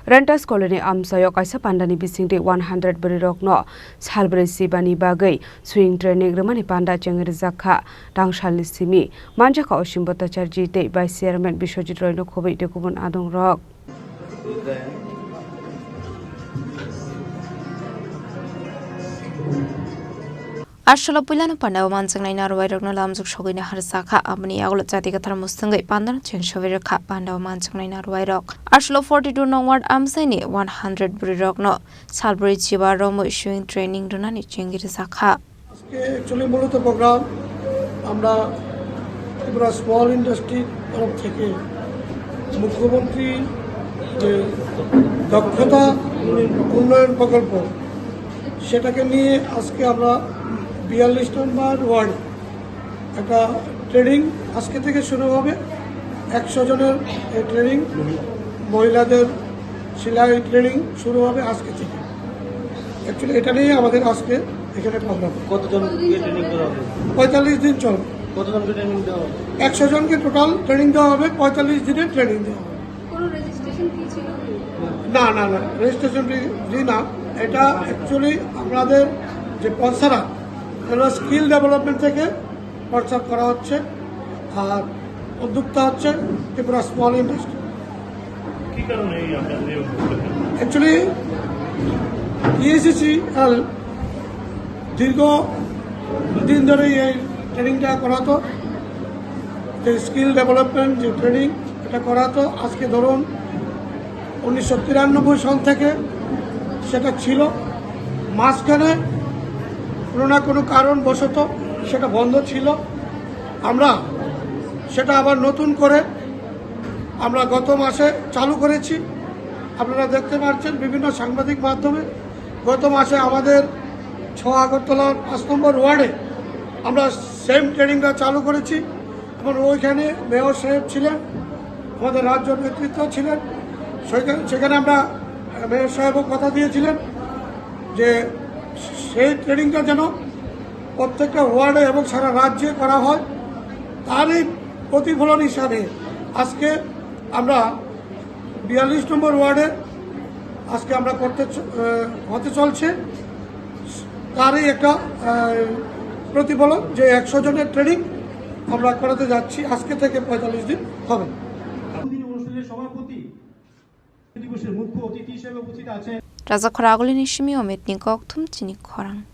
Rentas Colony Amsayo Kaisa Pandani Bisingti 100 Berirokno Salbri Sibani Bagai Swing Training Remani Panda Chengir Zakha Dangshal Simi Manjaka Oshimbota Charjite by Chairman Bishojit Roino Kobe de Kubun Adong Rock. Arshalo Pulano Panda Mansang Narway Lamzuk Shogina Harsaka, Amani Agolati Mustunga, Pandan, Chensovirka, Panda Mansang Narway Rock. Arshalo 42 Nongward Amsani, 100 Brirokno, Salbury Chiba Romo issuing training Dunani Chingizaka. Actually, Moloto program, Amra small industry of Teke, Mukhomontri, Dakota, Unan Pakalpo, Shetakani, Aske Amra. 42 number word একটা training আজকে থেকে শুরু হবে 100 জনের এই training মহিলাদের সেলাই training শুরু হবে আজকে থেকে অ্যাকচুয়ালি এটা নিয়ে আমাদের আজকে এখানে প্রোগ্রাম কতজনকে ট্রেনিং দেওয়া হবে 45 দিন চলবে কতজনকে ট্রেনিং দেওয়া হবে 100 জনকে টোটাল ট্রেনিং দেওয়া হবে 45 দিনের ট্রেনিং দেওয়া হবে কোনো রেজিস্ট্রেশন ফি ছিল না রেজিস্ট্রেশন ফি না এটা অ্যাকচুয়ালি আমাদের যে স্পন্সররা স্কিল ডেভেলপমেন্ট থেকে প্রচার করা হচ্ছে আর উদ্যোক্তা হচ্ছে ত্রিপুরা স্মল ইন্ডাস্ট্রি কি কারণে এই আপনাদের এই উদ্যোগটা অ্যাকচুয়ালি EACCL দীর্ঘ দিন ধরে এই ট্রেনিংটা করাতো যে স্কিল ডেভেলপমেন্ট যে ট্রেনিং এটা করাতো আজকে ধরুন 1993 সাল থেকে সেটা ছিল মাঝখানে কোনো না কোনো কারণবশত সেটা বন্ধ ছিল আমরা সেটা আবার নতুন করে আমরা গত মাসে চালু করেছি আপনারা দেখতে পাচ্ছেন বিভিন্ন সাংবাদিক মাধ্যমে গত মাসে আমাদের 6 আগরতলা 5 নম্বর ওয়ার্ডে আমরা সেম ট্রেনিংটা চালু করেছি এবং ওইখানে মেয়র সাহেব ছিলেন আমাদের রাজ্য নেতৃত্ব ছিলেন সেখানে আমরা মেয়র সাহেবও কথা দিয়েছিলেন যে সেই ট্রেনিংটা যেন প্রত্যেকটা ওয়ার্ডে এবং সারা রাজ্যে করা হয় তারই প্রতিফলন হিসাবে আজকে আমরা 42 নম্বর ওয়ার্ডে আজকে আমরা হতে চলছে তারই একটা প্রতিফলন যে 100 জনের ট্রেনিং আমরা করাতে যাচ্ছি আজকে থেকে 45 দিন হবে সভাপতি দিবসের মুখ্য অতিথি হিসেবে উপস্থিত আছেন Raza Koragolini Shimi Omet Nikok Tum Chini Korang.